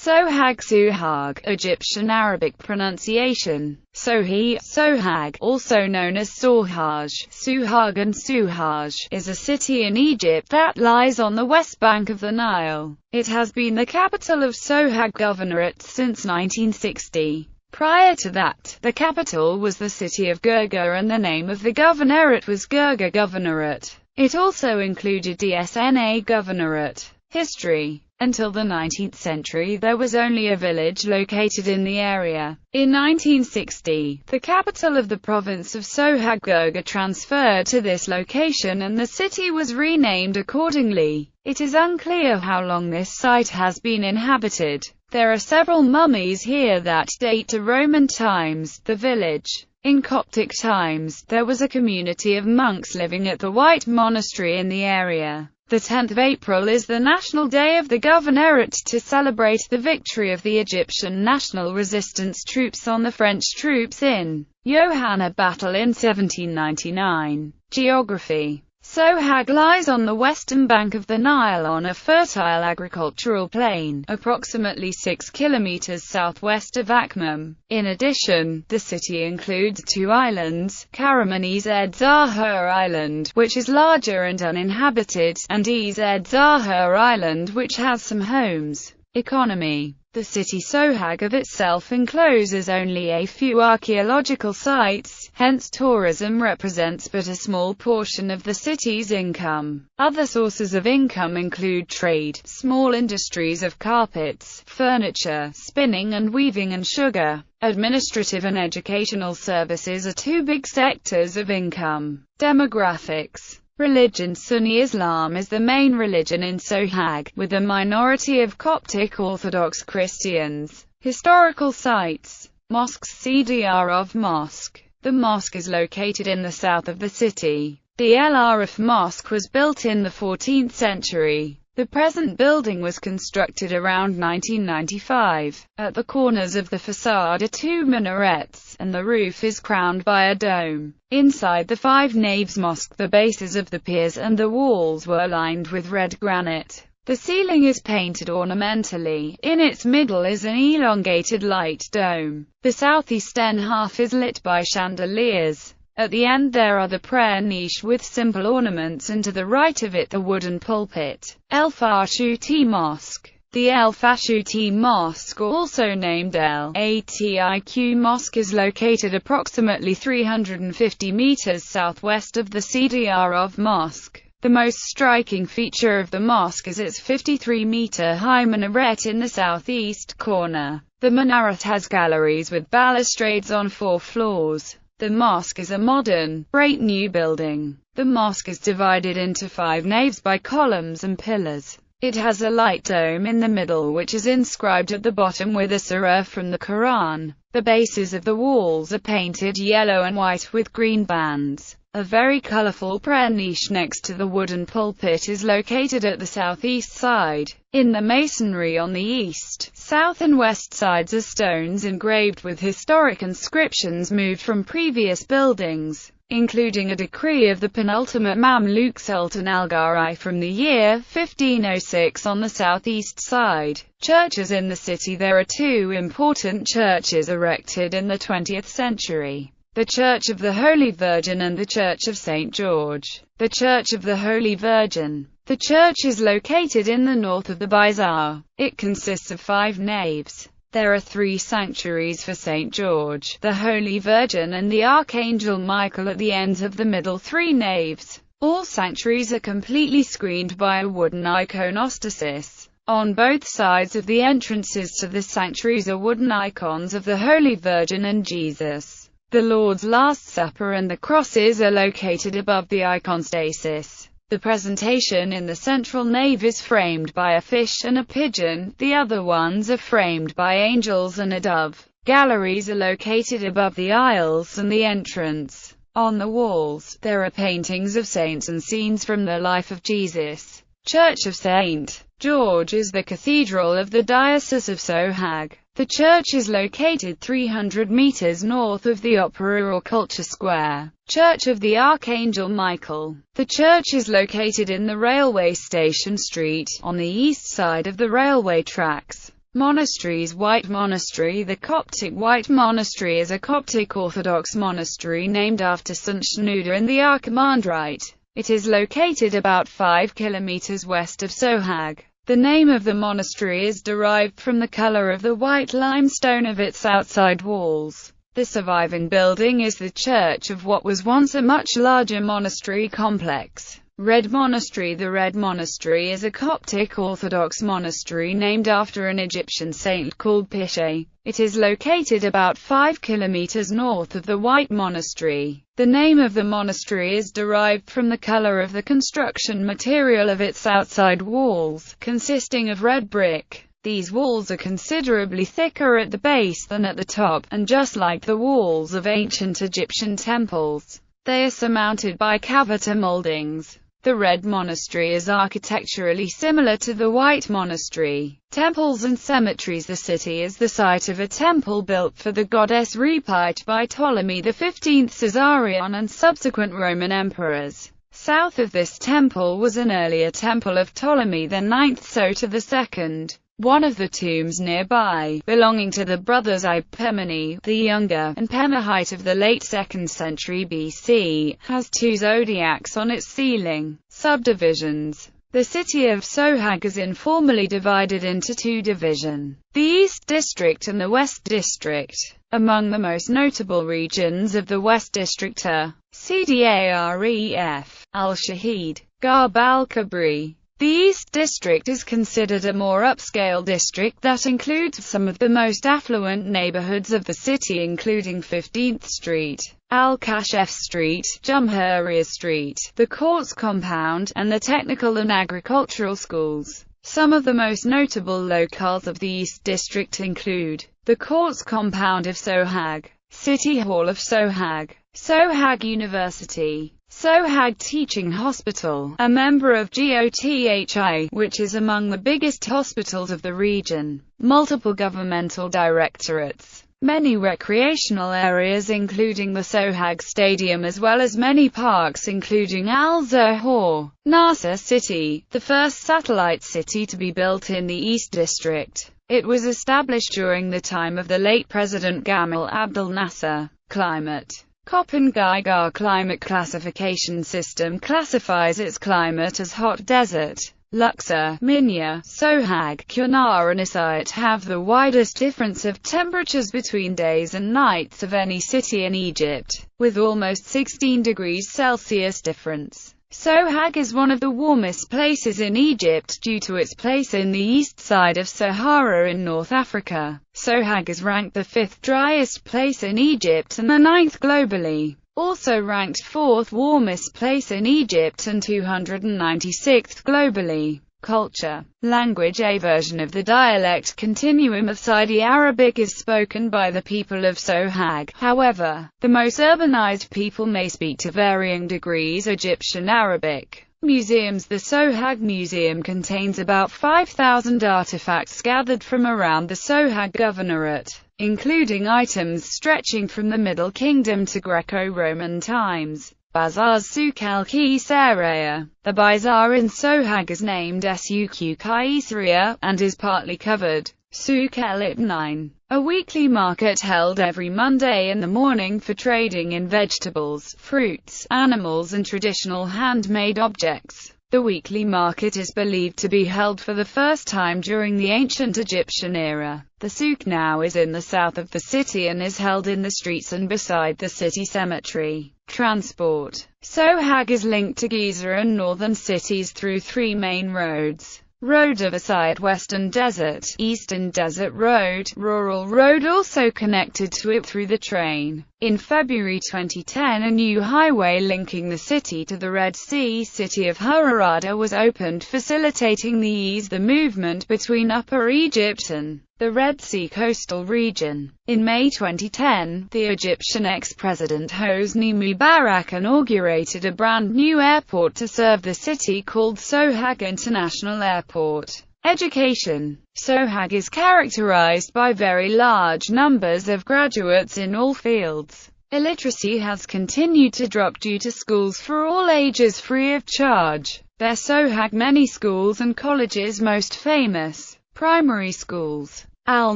Sohag, Sohag, Egyptian Arabic pronunciation, Sohi, Sohag, also known as Sohaj, Sohag and Sohaj, is a city in Egypt that lies on the west bank of the Nile. It has been the capital of Sohag Governorate since 1960. Prior to that, the capital was the city of Girgir and the name of the governorate was Girgir Governorate. It also included Dsna Governorate. History. Until the 19th century there was only a village located in the area. In 1960, the capital of the province of Sohag Girgir transferred to this location and the city was renamed accordingly. It is unclear how long this site has been inhabited. There are several mummies here that date to Roman times. The village. In Coptic times, there was a community of monks living at the White Monastery in the area. The 10th of April is the National Day of the Governorate to celebrate the victory of the Egyptian National Resistance troops on the French troops in Johanna battle in 1799. Geography. Sohag lies on the western bank of the Nile on a fertile agricultural plain, approximately 6 kilometers southwest of Akhmim. In addition, the city includes two islands, Karamanez Zahir Island, which is larger and uninhabited, and Ez Zahir Island, which has some homes. Economy. The city Sohag of itself encloses only a few archaeological sites, hence tourism represents but a small portion of the city's income. Other sources of income include trade, small industries of carpets, furniture, spinning and weaving and sugar. Administrative and educational services are two big sectors of income. Demographics. Religion. Sunni Islam is the main religion in Sohag, with a minority of Coptic Orthodox Christians. Historical sites. Mosques. Cdrov Mosque. The mosque is located in the south of the city. The El Arif Mosque was built in the 14th century. The present building was constructed around 1995. At the corners of the facade are two minarets, and the roof is crowned by a dome. Inside the five naves mosque, the bases of the piers and the walls were lined with red granite. The ceiling is painted ornamentally. In its middle is an elongated light dome. The southeastern half is lit by chandeliers. At the end there are the prayer niche with simple ornaments and to the right of it the wooden pulpit. El Fashuti Mosque. The El Fashuti Mosque, also named El Atiq Mosque, is located approximately 350 meters southwest of the Cdrov Mosque. The most striking feature of the mosque is its 53-meter-high minaret in the southeast corner. The minaret has galleries with balustrades on 4 floors. The mosque is a modern, great new building. The mosque is divided into 5 naves by columns and pillars. It has a light dome in the middle which is inscribed at the bottom with a surah from the Quran. The bases of the walls are painted yellow and white with green bands. A very colorful prayer niche next to the wooden pulpit is located at the southeast side. In the masonry on the east, south and west sides are stones engraved with historic inscriptions moved from previous buildings, including a decree of the penultimate Mamluk Sultan Al-Ghari from the year 1506 on the southeast side. Churches in the city. There are 2 important churches erected in the 20th century. The Church of the Holy Virgin and the Church of St. George. The Church of the Holy Virgin. The church is located in the north of the bazaar. It consists of 5 naves. There are 3 sanctuaries for St. George, the Holy Virgin and the Archangel Michael at the ends of the middle 3 naves. All sanctuaries are completely screened by a wooden iconostasis. On both sides of the entrances to the sanctuaries are wooden icons of the Holy Virgin and Jesus. The Lord's Last Supper and the crosses are located above the iconostasis. The presentation in the central nave is framed by a fish and a pigeon, the other ones are framed by angels and a dove. Galleries are located above the aisles and the entrance. On the walls, there are paintings of saints and scenes from the life of Jesus. Church of St. George is the cathedral of the Diocese of Sohag. The church is located 300 meters north of the Opera or Culture Square. Church of the Archangel Michael. The church is located in the railway station street, on the east side of the railway tracks. Monasteries. White Monastery. The Coptic White Monastery is a Coptic Orthodox monastery named after St. Shenouda in the Archimandrite. It is located about 5 kilometers west of Sohag. The name of the monastery is derived from the color of the white limestone of its outside walls. The surviving building is the church of what was once a much larger monastery complex. Red Monastery. The Red Monastery is a Coptic Orthodox monastery named after an Egyptian saint called Pishay. It is located about 5 kilometers north of the White Monastery. The name of the monastery is derived from the color of the construction material of its outside walls, consisting of red brick. These walls are considerably thicker at the base than at the top, and just like the walls of ancient Egyptian temples, they are surmounted by cavita moldings. The Red Monastery is architecturally similar to the White Monastery. Temples and cemeteries. The city is the site of a temple built for the goddess Repite by Ptolemy XV Caesarion and subsequent Roman emperors. South of this temple was an earlier temple of Ptolemy IX Sota II. One of the tombs nearby, belonging to the brothers Ipemene the Younger and Pemahite of the late 2nd century BC, has 2 zodiacs on its ceiling. Subdivisions. The city of Sohag is informally divided into 2 divisions, the East District and the West District. Among the most notable regions of the West District are Cdaref, Al-Shahid, Garb al-Kabri. The East District is considered a more upscale district that includes some of the most affluent neighborhoods of the city, including 15th Street, Al-Kashef Street, Jumhuriyah Street, the Courts Compound, and the technical and agricultural schools. Some of the most notable locales of the East District include the Courts Compound of Sohag, City Hall of Sohag, Sohag University, Sohag Teaching Hospital, a member of GOTHI, which is among the biggest hospitals of the region, multiple governmental directorates, many recreational areas including the Sohag Stadium, as well as many parks including Al-Zohor, Nasser City, the first satellite city to be built in the East District. It was established during the time of the late President Gamal Abdel Nasser. Climate. Köppen-Geiger climate classification system classifies its climate as hot desert. Luxor, Minya, Sohag, Kunar and Asiyut have the widest difference of temperatures between days and nights of any city in Egypt, with almost 16 degrees Celsius difference. Sohag is one of the warmest places in Egypt due to its place in the east side of Sahara in North Africa. Sohag is ranked the 5th driest place in Egypt and the 9th globally. Also ranked 4th warmest place in Egypt and 296th globally. Culture. Language. A version of the dialect continuum of Saudi Arabic is spoken by the people of Sohag. However, the most urbanized people may speak to varying degrees Egyptian Arabic. Museums. The Sohag Museum contains about 5,000 artifacts gathered from around the Sohag Governorate, including items stretching from the Middle Kingdom to Greco-Roman times. Bazaars. Souk al-Qaisariya. The bazaar in Sohag is named Souk Qaisariya, and is partly covered. Souk al-Ibnain. A weekly market held every Monday in the morning for trading in vegetables, fruits, animals and traditional handmade objects. The weekly market is believed to be held for the first time during the ancient Egyptian era. The souk now is in the south of the city and is held in the streets and beside the city cemetery. Transport. Sohag is linked to Giza and northern cities through 3 main roads. Road of Asiyut, Western Desert, Eastern Desert Road, Rural Road, also connected to it through the train. In February 2010, a new highway linking the city to the Red Sea city of Hurghada was opened, facilitating the movement between Upper Egypt and the Red Sea coastal region. In May 2010, the Egyptian ex-president Hosni Mubarak inaugurated a brand new airport to serve the city called Sohag International Airport. Education. Sohag is characterized by very large numbers of graduates in all fields. Illiteracy has continued to drop due to schools for all ages free of charge. There are Sohag many schools and colleges, most famous Primary schools: Al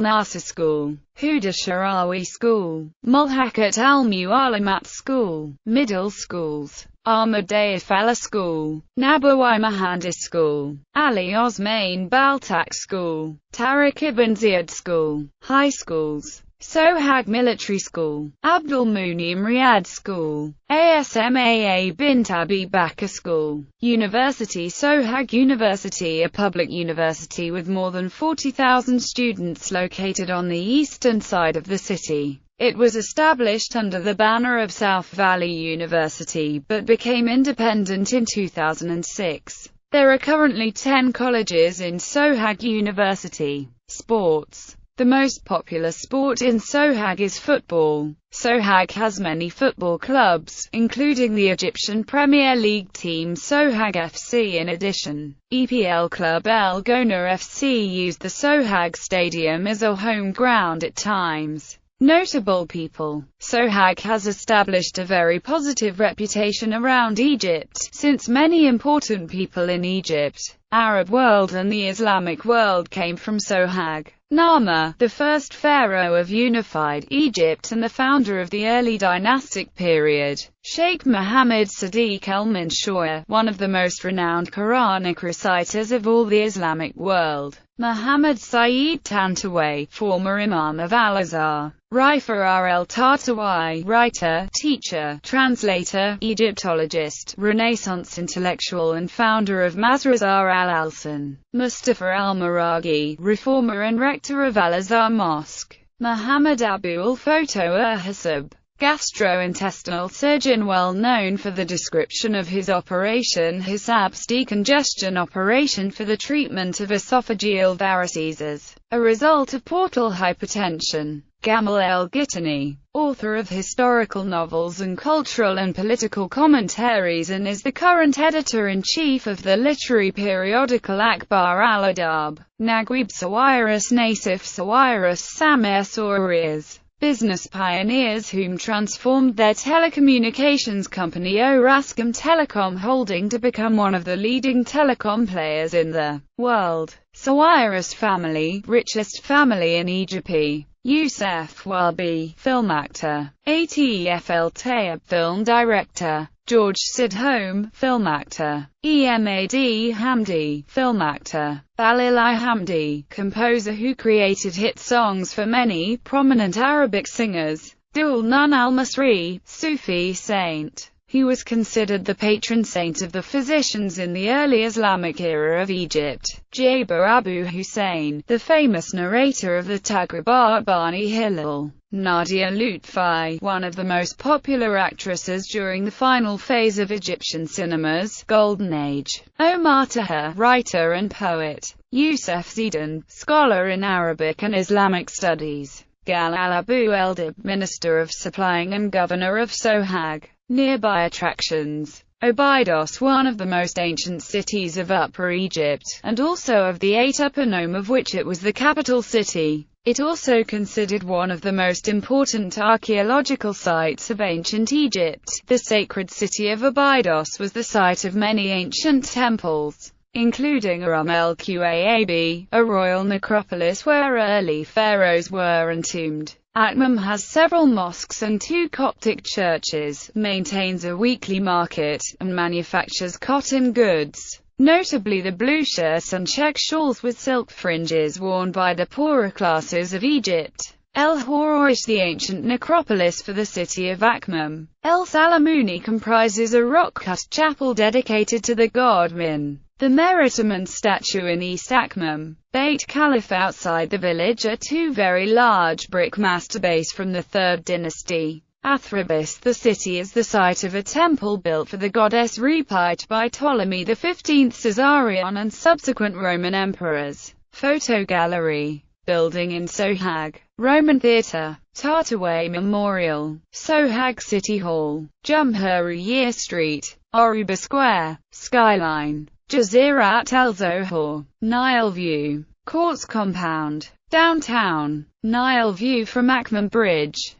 Nasser School, Huda Sharawi School, Mulhakat Al Mu'alimat School. Middle schools: Ahmadiyya Fella School, Nabawi Mohandas School, Ali Osman Baltak School, Tariq Ibn Ziyad School. High schools: Sohag Military School, Abdul Munim Riyad School, Asmaa Bint Abi Bakr School. University: Sohag University, a public university with more than 40,000 students located on the eastern side of the city. It was established under the banner of South Valley University, but became independent in 2006. There are currently 10 colleges in Sohag University. Sports: the most popular sport in Sohag is football. Sohag has many football clubs, including the Egyptian Premier League team Sohag FC. In addition, EPL club El Gona FC used the Sohag Stadium as a home ground at times. Notable people: Sohag has established a very positive reputation around Egypt, since many important people in Egypt, Arab world and the Islamic world came from Sohag. Nama, the first pharaoh of unified Egypt and the founder of the early dynastic period. Sheikh Mohammed Sadiq al-Mansour, one of the most renowned Quranic reciters of all the Islamic world. Muhammad Sayyid Tantawi, former Imam of Al-Azhar. Rifar el-Tartawi, writer, teacher, translator, Egyptologist, Renaissance intellectual and founder of Mazrazar al-Alsan. Mustafa al-Maraghi, reformer and rector of Al-Azhar Mosque. Muhammad Abu al-Photo Hasib, gastrointestinal surgeon well known for the description of his Operation Hisab's decongestion operation for the treatment of esophageal varices, a result of portal hypertension. Gamal el-Gitani, author of historical novels and cultural and political commentaries, and is the current editor-in-chief of the literary periodical Akhbar al-Adab. Naguib Sawiris Nasif Sawiris Samir Sawiris, business pioneers whom transformed their telecommunications company Orascom Telecom Holding to become one of the leading telecom players in the world. Sawiris family, richest family in Egypt. Youssef Wabi, film actor. Atef El Tayyib, film director. George Sidhome, film actor. Emad Hamdi, film actor. Balil Hamdi, composer who created hit songs for many prominent Arabic singers. Dul Nun al-Masri, Sufi saint. He was considered the patron saint of the physicians in the early Islamic era of Egypt. Jaber Abu Hussein, the famous narrator of the Taghribat Bani Hillel. Nadia Lutfi, one of the most popular actresses during the final phase of Egyptian cinema's golden age. Omar Taha, writer and poet. Youssef Zidane, scholar in Arabic and Islamic studies. Gal al-Abu el-Dib, minister of supplying and governor of Sohag. Nearby attractions: Abydos, one of the most ancient cities of Upper Egypt, and also of the 8 Upper Nome, of which it was the capital city. It also considered one of the most important archaeological sites of ancient Egypt. The sacred city of Abydos was the site of many ancient temples, including Aram el-Qaab, a royal necropolis where early pharaohs were entombed. Atmum has several mosques and 2 Coptic churches, maintains a weekly market, and manufactures cotton goods, notably the blue shirts and check shawls with silk fringes worn by the poorer classes of Egypt. El Horoish, the ancient necropolis for the city of Akhmim. El Salamuni comprises a rock-cut chapel dedicated to the god Min. The Meritamun statue in East Akhmim. Beit Caliph outside the village are 2 very large brick mastabas from the 3rd dynasty. Athribis, the city is the site of a temple built for the goddess Repite by Ptolemy XV Caesarion and subsequent Roman emperors. Photo gallery. Building in Sohag. Roman Theatre. Tartawi Memorial. Sohag City Hall. Jumhuriyeh Street. Aruba Square. Skyline. Jazirat el-Zohor. Nile View. Courts Compound. Downtown. Nile View from Akhmim Bridge.